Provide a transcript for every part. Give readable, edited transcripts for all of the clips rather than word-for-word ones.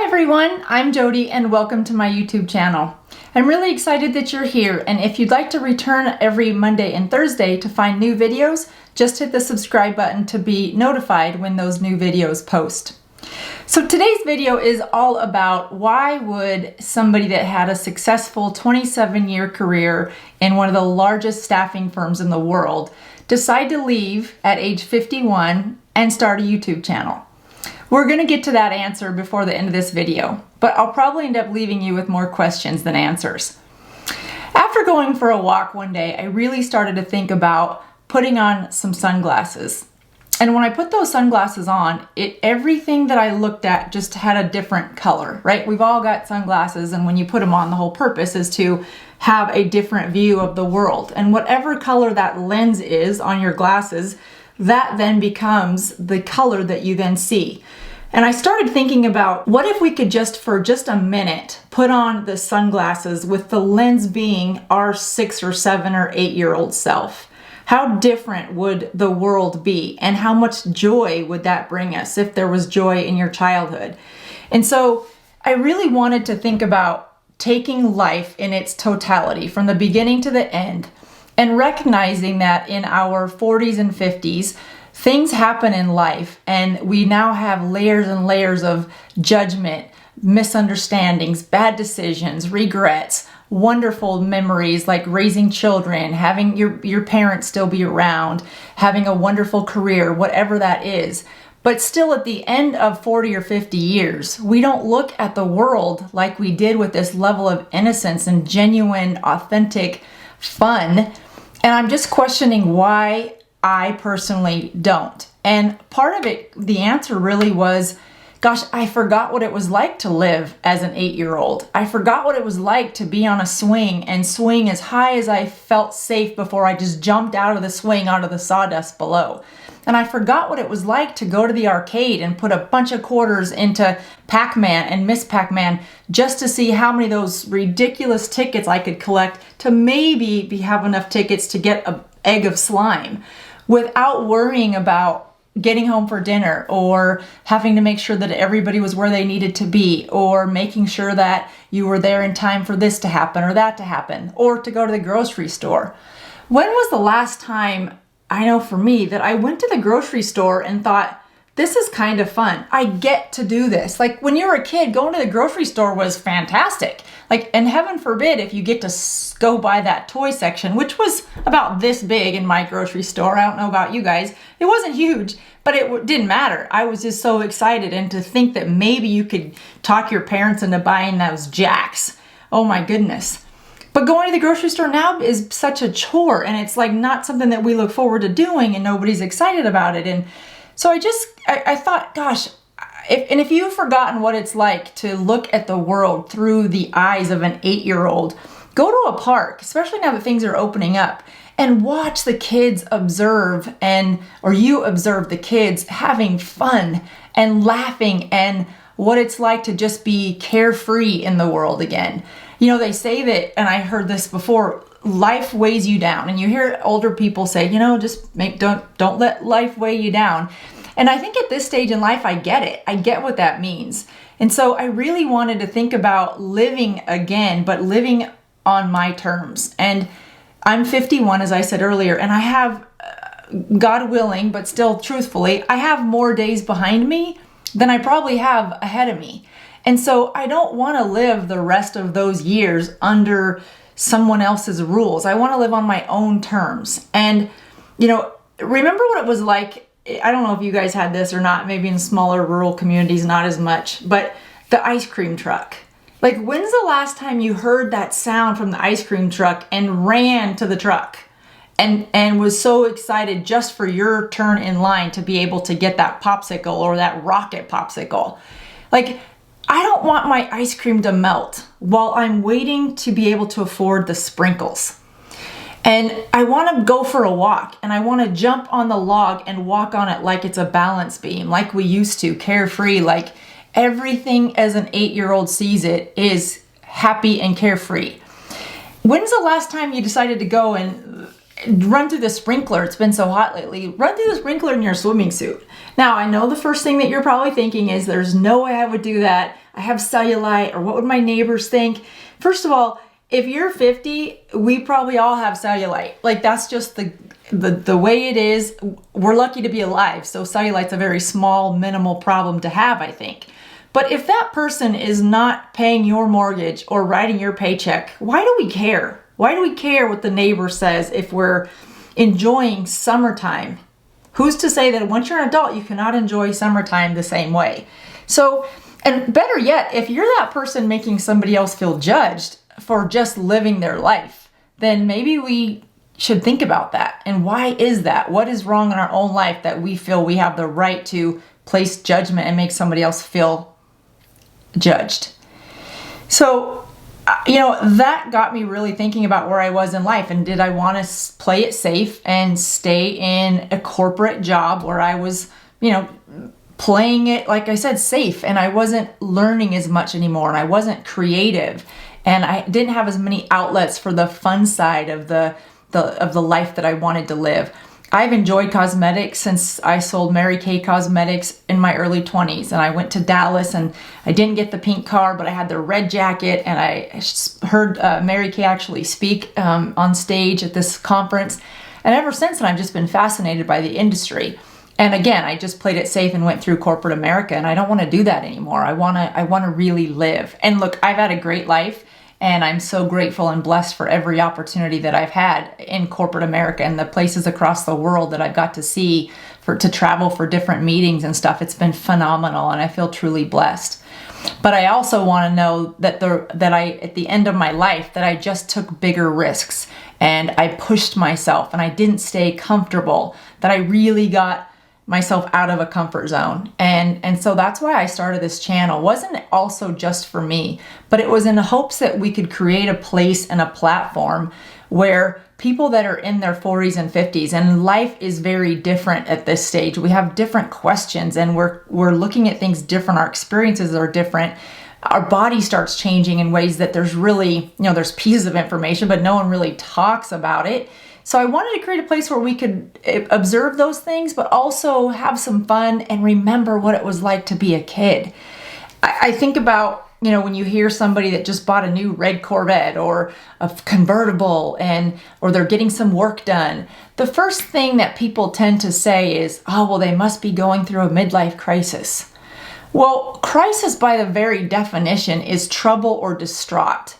everyone, I'm Jodi and welcome to my YouTube channel. I'm really excited that you're here, and if you'd like to return every Monday and Thursday to find new videos, just hit the subscribe button to be notified when those new videos post. So today's video is all about why would somebody that had a successful 27-year career in one of the largest staffing firms in the world decide to leave at age 51 and start a YouTube channel. We're going to get to that answer before the end of this video, but I'll probably end up leaving you with more questions than answers. After going for a walk one day, I really started to think about putting on some sunglasses. And when I put those sunglasses on, everything that I looked at just had a different color, right? We've all got sunglasses, and when you put them on, the whole purpose is to have a different view of the world. And whatever color that lens is on your glasses, that then becomes the color that you then see. And I started thinking about, what if we could for just a minute put on the sunglasses with the lens being our 6 or 7 or 8-year-old self? How different would the world be, and how much joy would that bring us if there was joy in your childhood? And so I really wanted to think about taking life in its totality from the beginning to the end, and recognizing that in our 40s and 50s, things happen in life, and we now have layers and layers of judgment, misunderstandings, bad decisions, regrets, wonderful memories like raising children, having your parents still be around, having a wonderful career, whatever that is. But still, at the end of 40 or 50 years, we don't look at the world like we did with this level of innocence and genuine, authentic fun. And I'm just questioning why I personally don't. And part of it, the answer really was, gosh, I forgot what it was like to live as an 8-year-old. I forgot what it was like to be on a swing and swing as high as I felt safe before I just jumped out of the swing onto the sawdust below. And I forgot what it was like to go to the arcade and put a bunch of quarters into Pac-Man and Miss Pac-Man just to see how many of those ridiculous tickets I could collect to maybe have enough tickets to get an egg of slime, without worrying about getting home for dinner, or having to make sure that everybody was where they needed to be, or making sure that you were there in time for this to happen or that to happen, or to go to the grocery store. When was the last time, I know for me, that I went to the grocery store and thought, this is kind of fun. I get to do this. Like when you were a kid, going to the grocery store was fantastic. Like, and heaven forbid if you get to go by that toy section, which was about this big in my grocery store. I don't know about you guys. It wasn't huge, but it didn't matter. I was just so excited, and to think that maybe you could talk your parents into buying those Jacks. Oh my goodness. But going to the grocery store now is such a chore, and it's like not something that we look forward to doing, and nobody's excited about it. And so I thought, gosh, if you've forgotten what it's like to look at the world through the eyes of an 8-year-old, go to a park, especially now that things are opening up, and watch the kids observe, or you observe the kids having fun and laughing, and what it's like to just be carefree in the world again. You know, they say that, and I heard this before, life weighs you down. And you hear older people say, you know, don't let life weigh you down. And I think at this stage in life, I get it. I get what that means. And so I really wanted to think about living again, but living on my terms. And I'm 51, as I said earlier, and I have, God willing, but still truthfully, I have more days behind me than I probably have ahead of me. And so I don't want to live the rest of those years under someone else's rules. I want to live on my own terms. And, you know, remember what it was like, I don't know if you guys had this or not, maybe in smaller rural communities, not as much, but the ice cream truck. Like, when's the last time you heard that sound from the ice cream truck and ran to the truck and was so excited just for your turn in line to be able to get that popsicle or that rocket popsicle? Like, I don't want my ice cream to melt while I'm waiting to be able to afford the sprinkles. And I want to go for a walk, and I want to jump on the log and walk on it like it's a balance beam, like we used to, carefree, like everything as an 8-year-old sees it is happy and carefree. When's the last time you decided to go and run through the sprinkler. It's been so hot lately. Run through the sprinkler in your swimming suit. Now, I know the first thing that you're probably thinking is there's no way I would do that. I have cellulite, or what would my neighbors think? First of all, if you're 50, we probably all have cellulite. Like, that's just the way it is. We're lucky to be alive. So cellulite's a very small, minimal problem to have, I think. But if that person is not paying your mortgage or writing your paycheck, why do we care? Why do we care what the neighbor says if we're enjoying summertime? Who's to say that once you're an adult, you cannot enjoy summertime the same way? So, and better yet, if you're that person making somebody else feel judged for just living their life, then maybe we should think about that. And why is that? What is wrong in our own life that we feel we have the right to place judgment and make somebody else feel judged? So, that got me really thinking about where I was in life, and did I want to play it safe and stay in a corporate job where I was, playing it, like I said, safe, and I wasn't learning as much anymore, and I wasn't creative, and I didn't have as many outlets for the fun side of the life that I wanted to live. I've enjoyed cosmetics since I sold Mary Kay Cosmetics in my early 20s, and I went to Dallas, and I didn't get the pink car, but I had the red jacket, and I heard Mary Kay actually speak on stage at this conference, and ever since then I've just been fascinated by the industry. And again, I just played it safe and went through corporate America, and I don't want to do that anymore. I want to really live. And look, I've had a great life, and I'm so grateful and blessed for every opportunity that I've had in corporate America and the places across the world that I've got to see, to travel for different meetings and stuff. It's been phenomenal, and I feel truly blessed. But I also want to know that at the end of my life, that I just took bigger risks, and I pushed myself, and I didn't stay comfortable, that I really got myself out of a comfort zone. And so that's why I started this channel. It wasn't also just for me, but it was in hopes that we could create a place and a platform where people that are in their 40s and 50s, and life is very different at this stage. We have different questions, and we're looking at things different. Our experiences are different. Our body starts changing in ways that there's really, there's pieces of information, but no one really talks about it. So I wanted to create a place where we could observe those things, but also have some fun and remember what it was like to be a kid. I think about, when you hear somebody that just bought a new red Corvette or a convertible, or they're getting some work done, the first thing that people tend to say is, oh, well, they must be going through a midlife crisis. Well, crisis by the very definition is trouble or distraught.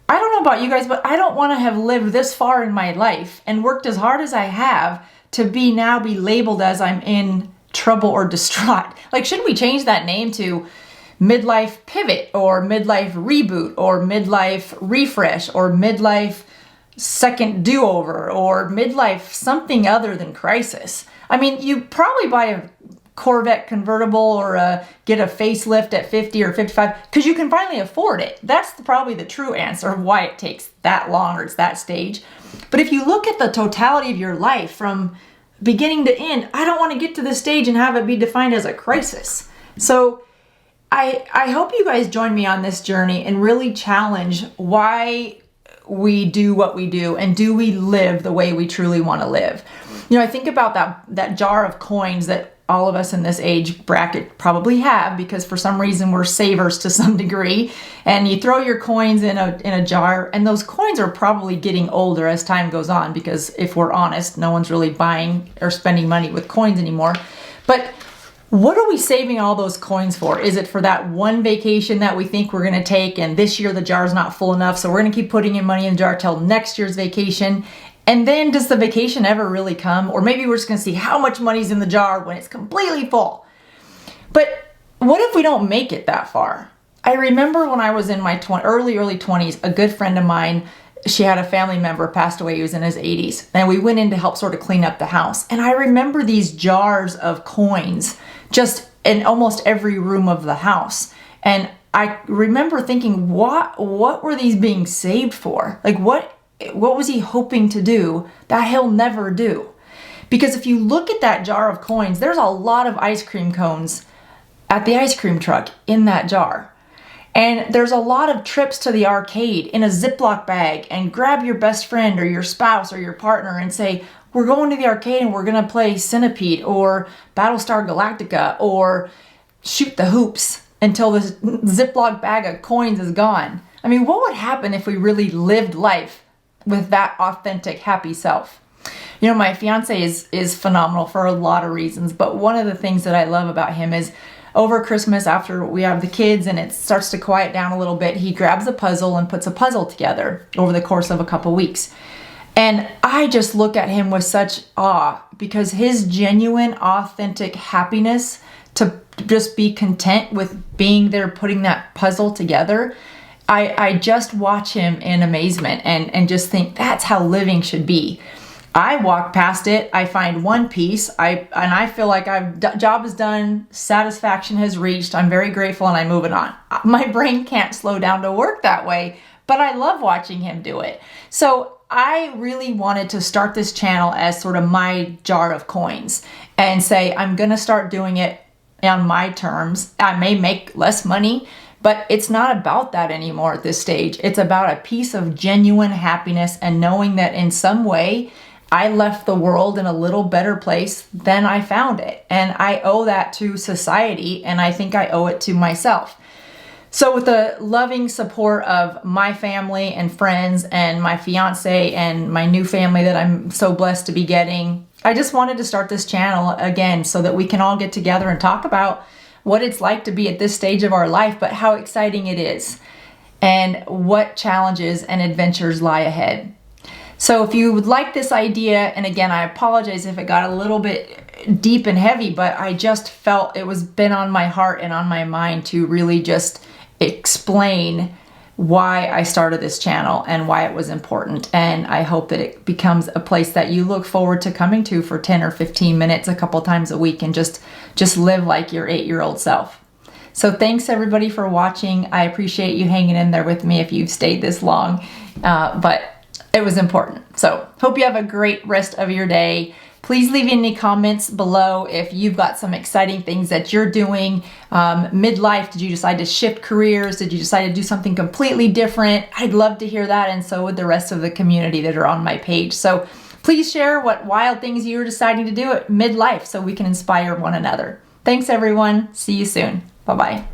I don't know about you guys, but I don't want to have lived this far in my life and worked as hard as I have to now be labeled as I'm in trouble or distraught. Like, shouldn't we change that name to midlife pivot, or midlife reboot, or midlife refresh, or midlife second do-over, or midlife something other than crisis? I mean, you probably buy a Corvette convertible or get a facelift at 50 or 55 because you can finally afford it. That's probably the true answer of why it takes that long, or it's that stage. But if you look at the totality of your life from beginning to end, I don't want to get to this stage and have it be defined as a crisis. So I hope you guys join me on this journey and really challenge why we do what we do, and do we live the way we truly want to live. I think about that jar of coins that all of us in this age bracket probably have, because for some reason we're savers to some degree, and you throw your coins in a jar, and those coins are probably getting older as time goes on, because if we're honest, no one's really buying or spending money with coins anymore. But what are we saving all those coins for? Is it for that one vacation that we think we're going to take, and this year the jar's not full enough, so we're going to keep putting in money in the jar till next year's vacation? And then does the vacation ever really come? Or maybe we're just going to see how much money's in the jar when it's completely full. But what if we don't make it that far? I remember when I was in my early 20s, a good friend of mine, she had a family member passed away. He was in his 80s. And we went in to help sort of clean up the house. And I remember these jars of coins just in almost every room of the house. And I remember thinking, what were these being saved for? Like, what was he hoping to do that he'll never do? Because if you look at that jar of coins, there's a lot of ice cream cones at the ice cream truck in that jar. And there's a lot of trips to the arcade in a Ziploc bag, and grab your best friend or your spouse or your partner and say, we're going to the arcade and we're going to play Centipede or Battlestar Galactica or shoot the hoops until this Ziploc bag of coins is gone. I mean, what would happen if we really lived life with that authentic, happy self? You know, my fiance is phenomenal for a lot of reasons, but one of the things that I love about him is over Christmas, after we have the kids and it starts to quiet down a little bit, he grabs a puzzle and puts a puzzle together over the course of a couple weeks. And I just look at him with such awe, because his genuine, authentic happiness to just be content with being there, putting that puzzle together, I just watch him in amazement and just think that's how living should be. I walk past it, I find one piece, and I feel like job is done, satisfaction has reached, I'm very grateful, and I'm moving on. My brain can't slow down to work that way, but I love watching him do it. So I really wanted to start this channel as sort of my jar of coins and say, I'm gonna start doing it on my terms. I may make less money, but it's not about that anymore at this stage. It's about a piece of genuine happiness and knowing that in some way, I left the world in a little better place than I found it. And I owe that to society, and I think I owe it to myself. So with the loving support of my family and friends and my fiance and my new family that I'm so blessed to be getting, I just wanted to start this channel again so that we can all get together and talk about what it's like to be at this stage of our life, but how exciting it is and what challenges and adventures lie ahead. So if you would like this idea, and again, I apologize if it got a little bit deep and heavy, but I just felt it was been on my heart and on my mind to really just explain why I started this channel and why it was important. And I hope that it becomes a place that you look forward to coming to for 10 or 15 minutes a couple times a week and just live like your 8-year-old self. So thanks everybody for watching. I appreciate you hanging in there with me if you've stayed this long, but it was important. So hope you have a great rest of your day. Please leave any comments below if you've got some exciting things that you're doing. Midlife, did you decide to shift careers? Did you decide to do something completely different? I'd love to hear that, and so would the rest of the community that are on my page. So please share what wild things you're deciding to do at midlife so we can inspire one another. Thanks everyone. See you soon. Bye-bye.